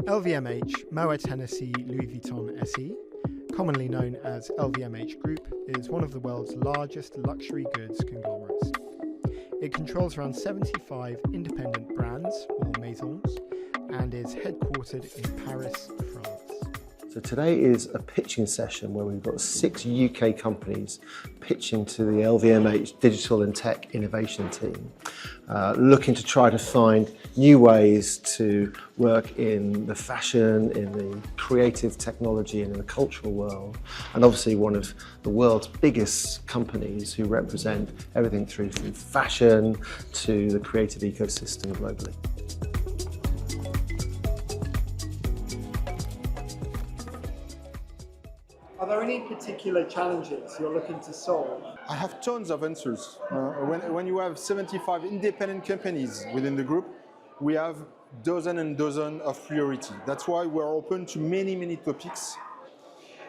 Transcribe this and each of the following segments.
LVMH Moët Hennessy Louis Vuitton SE, commonly known as LVMH Group, is one of the world's largest luxury goods conglomerates. It controls around 75 independent brands, or maisons, and is headquartered in Paris, France. So today is a pitching session where we've got 6 UK companies pitching to the LVMH Digital and Tech Innovation team, looking to try to find new ways to work in the fashion, in the creative technology and in the cultural world. And obviously one of the world's biggest companies who represent everything through from fashion to the creative ecosystem globally. Are there any particular challenges you're looking to solve? I have tons of answers. When you have 75 independent companies within the group, we have dozens and dozens of priority. That's why we're open to many topics.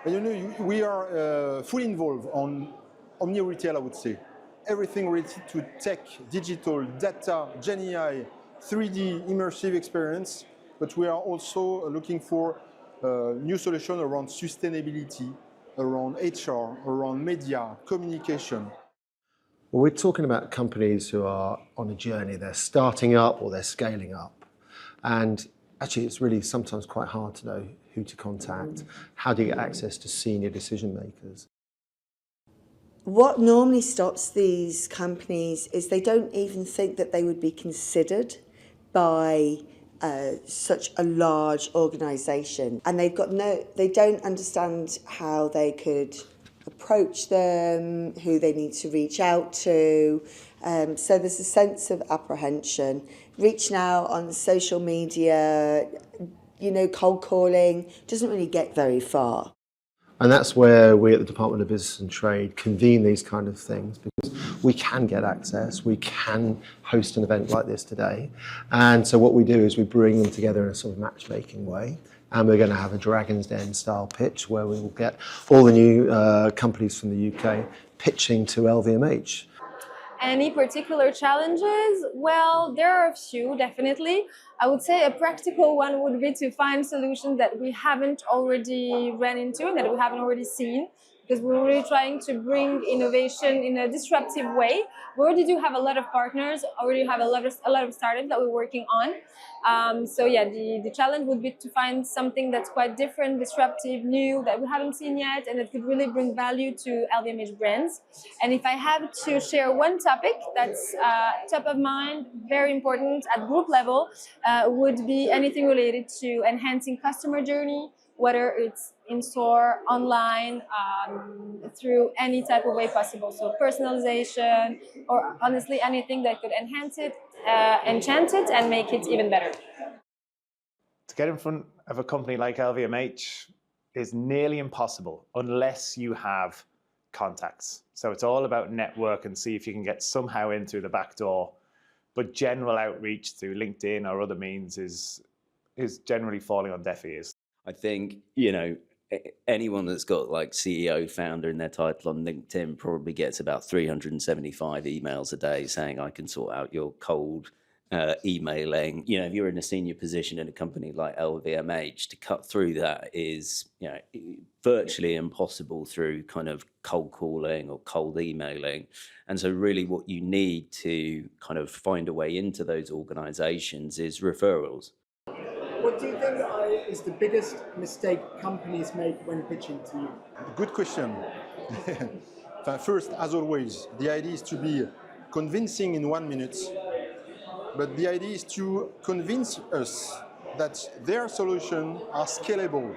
And you know, we are fully involved on omni-retail, I would say. Everything related to tech, digital, data, GenAI, 3D immersive experience, but we are also looking for new solution around sustainability, around HR, around media, communication. Well, we're talking about companies who are on a journey. They're starting up or they're scaling up. And actually, it's really sometimes quite hard to know who to contact. How do you get access to senior decision makers? What normally stops these companies is they don't even think that they would be considered by such a large organisation, and they don't understand how they could approach them, who they need to reach out to. So there's a sense of apprehension. Reaching out on social media, you know, cold calling doesn't really get very far. And that's where we at the Department of Business and Trade convene these kind of things, because we can get access, we can host an event like this today. And so what we do is we bring them together in a sort of matchmaking way. And we're going to have a Dragon's Den style pitch where we will get all the new companies from the UK pitching to LVMH. Any particular challenges? Well, there are a few, definitely. I would say a practical one would be to find solutions that we haven't already ran into and that we haven't already seen, because we're really trying to bring innovation in a disruptive way. We already do have a lot of partners, already have a lot of startups that we're working on. So yeah, the challenge would be to find something that's quite different, disruptive, new, that we haven't seen yet, and that could really bring value to LVMH brands. And if I have to share one topic that's top of mind, very important at group level, would be anything related to enhancing customer journey, whether it's in-store, online, through any type of way possible. So personalization, or honestly anything that could enhance it, enchant it, and make it even better. To get in front of a company like LVMH is nearly impossible unless you have contacts. So it's all about network and see if you can get somehow in through the back door. But general outreach through LinkedIn or other means is generally falling on deaf ears. I think, you know, anyone that's got like CEO, founder in their title on LinkedIn probably gets about 375 emails a day saying, I can sort out your cold emailing. You know, if you're in a senior position in a company like LVMH, to cut through that is, you know, virtually impossible through kind of cold calling or cold emailing. And so really what you need to kind of find a way into those organizations is referrals. What do you think is the biggest mistake companies make when pitching to you? Good question. First, as always, the idea is to be convincing in 1 minute, but the idea is to convince us that their solutions are scalable.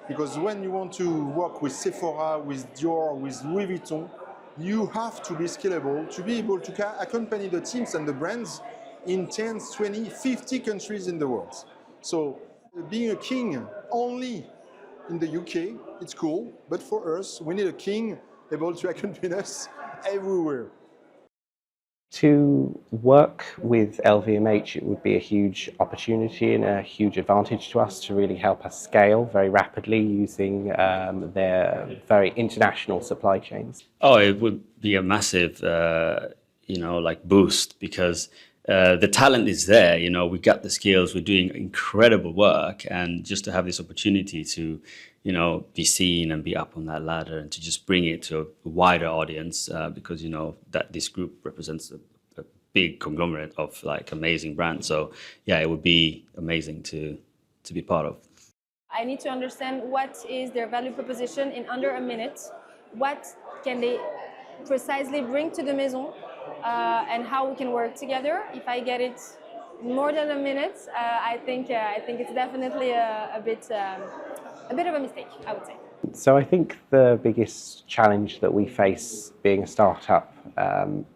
Because when you want to work with Sephora, with Dior, with Louis Vuitton, you have to be scalable to be able to accompany the teams and the brands in 10, 20, 50 countries in the world. So being a king only in the UK, it's cool, but for us, we need a king able to accompany us everywhere. To work with LVMH, it would be a huge opportunity and a huge advantage to us to really help us scale very rapidly using their very international supply chains. Oh, it would be a massive, boost, because the talent is there. You know, we got the skills. We're doing incredible work, and just to have this opportunity to, you know, be seen and be up on that ladder, and to just bring it to a wider audience, because you know that this group represents a big conglomerate of like amazing brands. So yeah, it would be amazing to be part of. I need to understand what is their value proposition in under a minute. What can they precisely bring to the maison, and how we can work together. If I get it more than a minute, I think it's definitely a bit of a mistake, I would say. So I think the biggest challenge that we face being a startup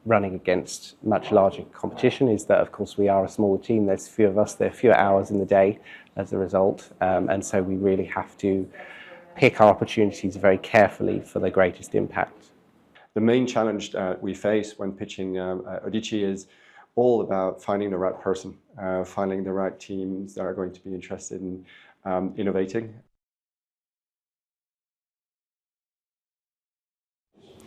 running against much larger competition is that, of course, we are a smaller team. There's few of us, there are fewer hours in the day as a result, and so we really have to pick our opportunities very carefully for the greatest impact. The main challenge that we face when pitching Audici is all about finding the right person, finding the right teams that are going to be interested in innovating.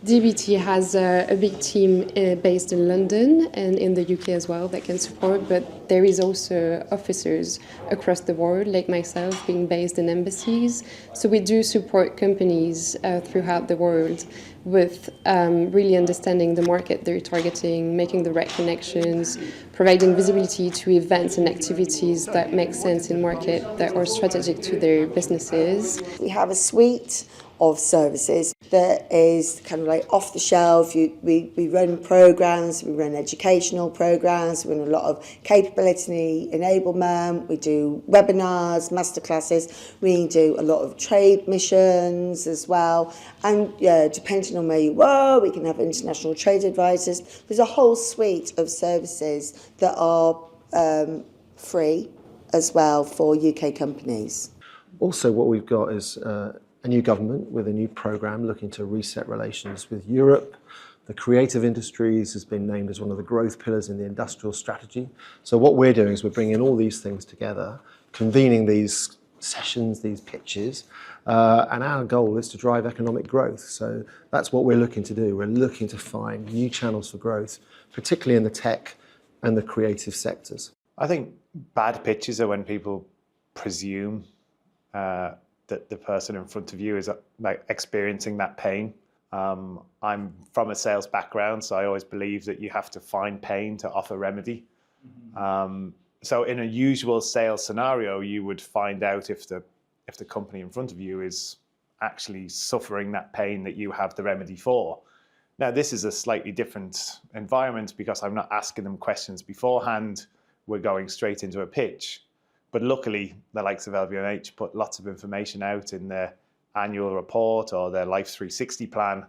DBT has a big team based in London and in the UK as well that can support, but there is also officers across the world, like myself, being based in embassies. So we do support companies throughout the world with really understanding the market they're targeting, making the right connections, providing visibility to events and activities that make sense in market that are strategic to their businesses. We have a suite of services that is kind of like off the shelf. We run programs, we run educational programs, we run a lot of capability enablement, we do webinars, masterclasses, we do a lot of trade missions as well. And yeah, depending on where you are, we can have international trade advisors. There's a whole suite of services that are free as well for UK companies. Also, what we've got is a new government with a new programme looking to reset relations with Europe. The creative industries has been named as one of the growth pillars in the industrial strategy. So what we're doing is we're bringing all these things together, convening these sessions, these pitches, and our goal is to drive economic growth. So that's what we're looking to do. We're looking to find new channels for growth, particularly in the tech and the creative sectors. I think bad pitches are when people presume that the person in front of you is like experiencing that pain. I'm from a sales background, so I always believe that you have to find pain to offer remedy. So in a usual sales scenario, you would find out if the company in front of you is actually suffering that pain that you have the remedy for. Now, this is a slightly different environment because I'm not asking them questions beforehand. We're going straight into a pitch. But luckily, the likes of LVMH put lots of information out in their annual report or their Life 360 plan,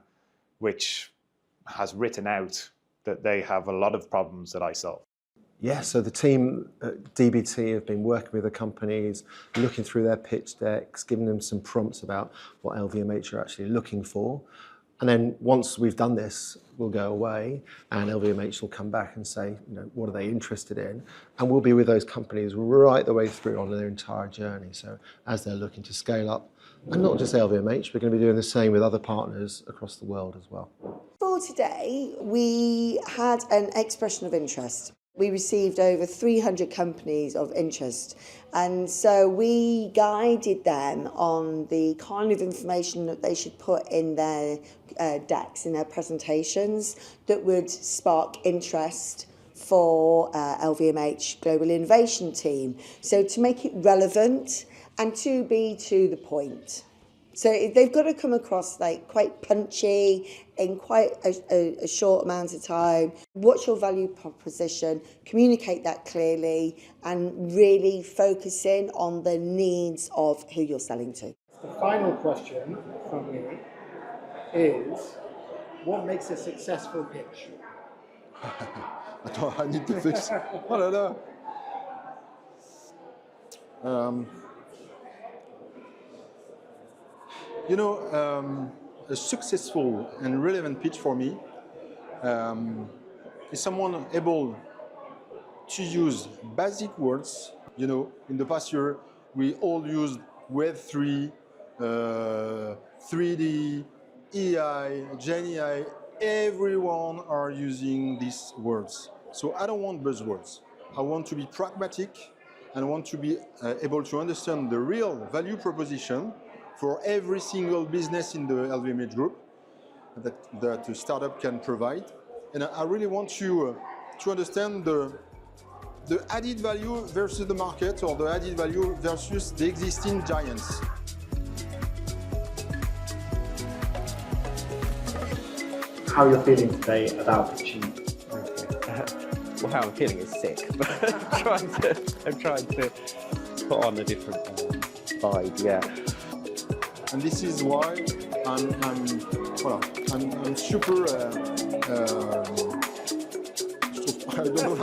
which has written out that they have a lot of problems that I solve. Yeah, so the team at DBT have been working with the companies, looking through their pitch decks, giving them some prompts about what LVMH are actually looking for. And then once we've done this, we'll go away and LVMH will come back and say, you know, what are they interested in? And we'll be with those companies right the way through on their entire journey. So as they're looking to scale up, and not just LVMH, we're going to be doing the same with other partners across the world as well. For today, we had an expression of interest. We received over 300 companies of interest, and so we guided them on the kind of information that they should put in their decks, in their presentations, that would spark interest for LVMH Global Innovation Team. So to make it relevant and to be to the point. So they've got to come across like quite punchy in quite a short amount of time. What's your value proposition? Communicate that clearly and really focus in on the needs of who you're selling to. The final question from me is, what makes a successful pitch? Attends, I need to fix. Oh là là. You know, a successful and relevant pitch for me is someone able to use basic words. You know, in the past year, we all used Web3, 3D, EI, Gen AI. Everyone are using these words. So I don't want buzzwords. I want to be pragmatic and I want to be able to understand the real value proposition for every single business in the LVMH group that a startup can provide. And I really want to understand the added value versus the market, or the added value versus the existing giants. How you're feeling today about pitching? Well, how I'm feeling is sick, but I'm trying to put on a different vibe, yeah. And this is why I'm super. I don't know.